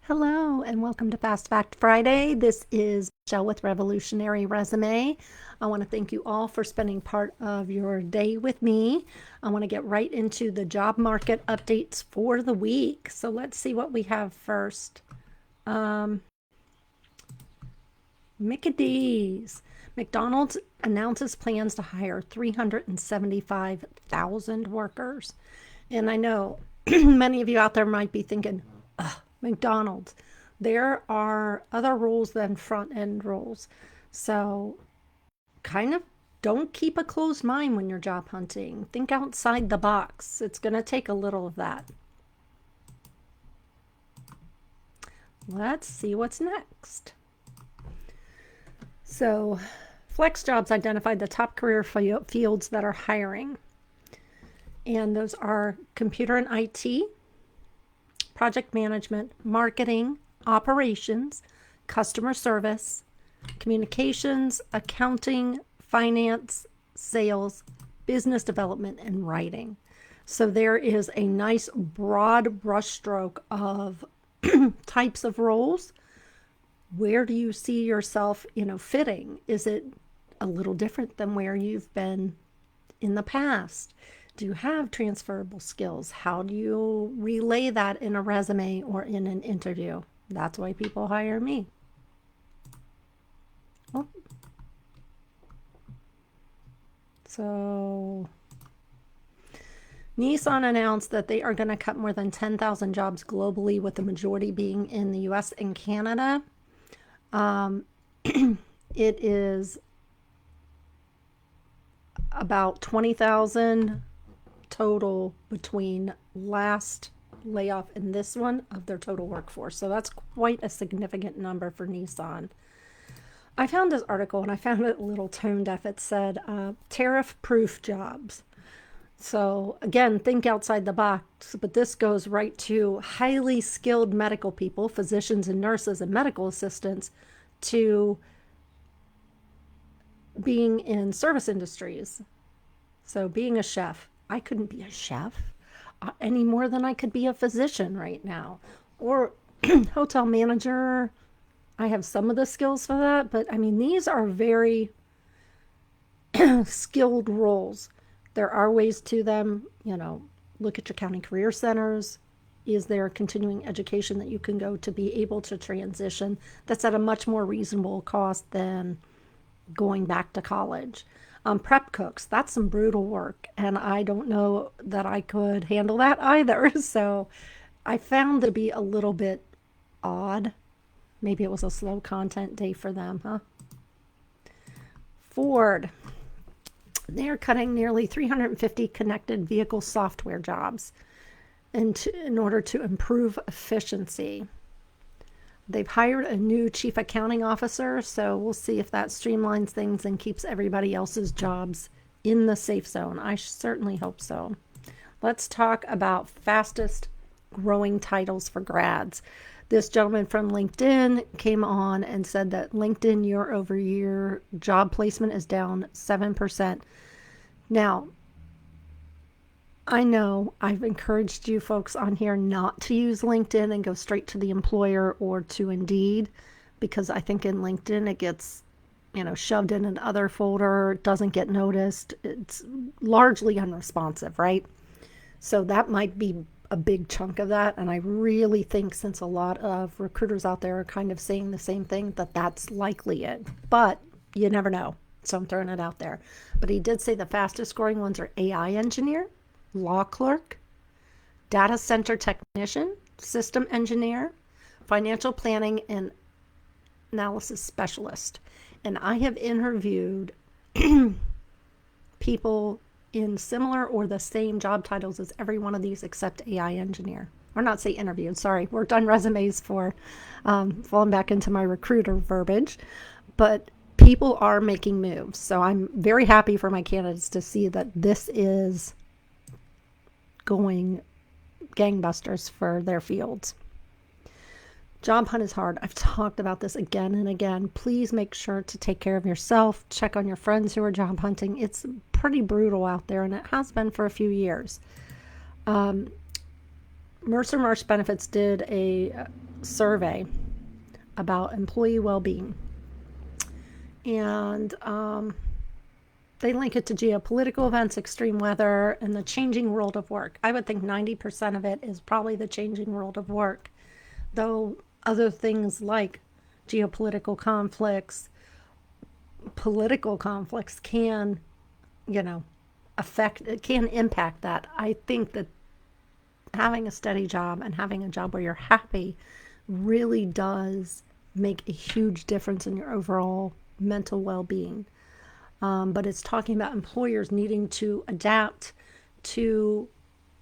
Hello and welcome to Fast Fact Friday. This is Michelle with Revolutionary Resume. I want to thank you all for spending part of your day with me. I want to get right into the job market updates for the week. So let's see what we have first. Mickey D's. McDonald's announces plans to hire 375,000 workers. And I know many of you out there might be thinking, ugh, McDonald's. There are other rules than front end rules. So kind of don't keep a closed mind when you're job hunting. Think outside the box. It's going to take a little of that. Let's see what's next. So, FlexJobs identified the top career fields that are hiring. And those are computer and IT, project management, marketing, operations, customer service, communications, accounting, finance, sales, business development, and writing. So there is a nice broad brushstroke of types of roles. Where do you see yourself, fitting? Is it a little different than where you've been in the past? Do you have transferable skills? How do you relay that in a resume or in an interview? That's why people hire me. Oh. So Nissan announced that they are going to cut more than 10,000 jobs globally, with the majority being in the US and Canada. It is about 20,000 total between last layoff and this one of their total workforce. So that's quite a significant number for Nissan. I found this article and I found it a little tone deaf. It said tariff-proof jobs. So again, think outside the box, but this goes right to highly skilled medical people, physicians and nurses and medical assistants, to being in service industries. So being a chef. I couldn't be a chef any more than I could be a physician right now. Or hotel manager. I have some of the skills for that, but I mean, these are very skilled roles. There are ways to them, look at your county career centers. Is there continuing education that you can go to be able to transition that's at a much more reasonable cost than going back to college? Prep cooks, that's some brutal work, and I don't know that I could handle that either. So I found it to be a little bit odd. Maybe it was a slow content day for them, huh? Ford. They're cutting nearly 350 connected vehicle software jobs in order to improve efficiency. They've hired a new chief accounting officer, so we'll see if that streamlines things and keeps everybody else's jobs in the safe zone. I certainly hope so. Let's talk about fastest growing titles for grads. This gentleman from LinkedIn came on and said that LinkedIn year over year job placement is down 7%. Now, I know I've encouraged you folks on here not to use LinkedIn and go straight to the employer or to Indeed, because I think in LinkedIn it gets, shoved in another folder, doesn't get noticed. It's largely unresponsive, right? So that might be a big chunk of that. And I really think, since a lot of recruiters out there are kind of saying the same thing, that that's likely it. But you never know. So I'm throwing it out there. But he did say the fastest growing ones are AI engineer, law clerk, data center technician, system engineer, financial planning, and analysis specialist. And I have interviewed people in similar or the same job titles as every one of these except AI engineer. Or not say interviewed, sorry. Worked on resumes for falling back into my recruiter verbiage. But people are making moves. So I'm very happy for my candidates to see that this is going gangbusters for their fields. Job hunt is hard. I've talked about this again and again. Please make sure to take care of yourself. Check on your friends who are job hunting. It's pretty brutal out there, and it has been for a few years. Mercer Marsh Benefits did a survey about employee well-being, and they link it to geopolitical events, extreme weather, and the changing world of work. I would think 90% of it is probably the changing world of work, though other things like geopolitical conflicts, political conflicts can, you know, it can impact that. I think that having a steady job and having a job where you're happy really does make a huge difference in your overall mental well-being. But it's talking about employers needing to adapt to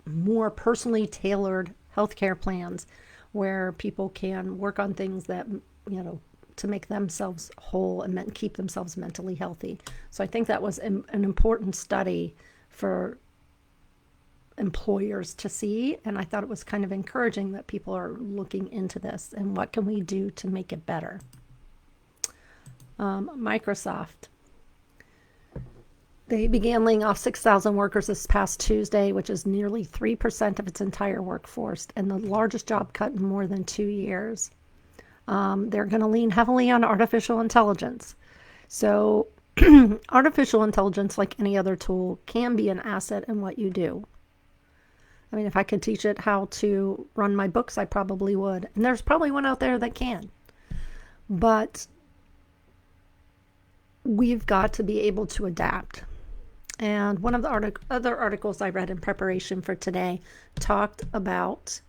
more personally tailored healthcare plans where people can work on things that, to make themselves whole and keep themselves mentally healthy. So I think that was an important study for employers to see, and I thought it was kind of encouraging that people are looking into this and what can we do to make it better. Microsoft. They began laying off 6,000 workers this past Tuesday, which is nearly 3% of its entire workforce and the largest job cut in more than 2 years. They're going to lean heavily on artificial intelligence. So artificial intelligence, like any other tool, can be an asset in what you do. I mean, if I could teach it how to run my books, I probably would. And there's probably one out there that can. But we've got to be able to adapt. And one of the other articles I read in preparation for today talked about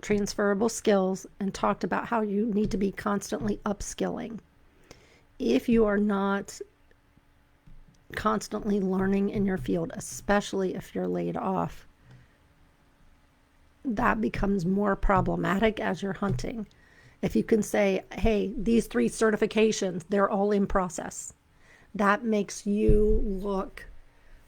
transferable skills and talked about how you need to be constantly upskilling. If you are not constantly learning in your field, especially if you're laid off, that becomes more problematic as you're hunting. If you can say, hey, these 3 certifications, they're all in process, that makes you look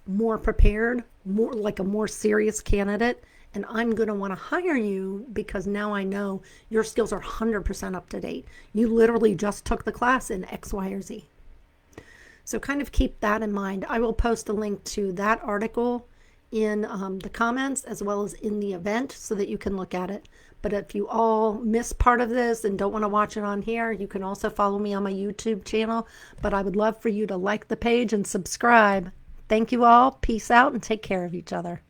more prepared, more like a more serious candidate. And I'm going to want to hire you because now I know your skills are 100% up to date. You literally just took the class in X, Y, or Z. So kind of keep that in mind. I will post a link to that article in the comments as well as in the event so that you can look at it. But if you all miss part of this and don't want to watch it on here, you can also follow me on my YouTube channel. But I would love for you to like the page and subscribe. Thank you all. Peace out and take care of each other.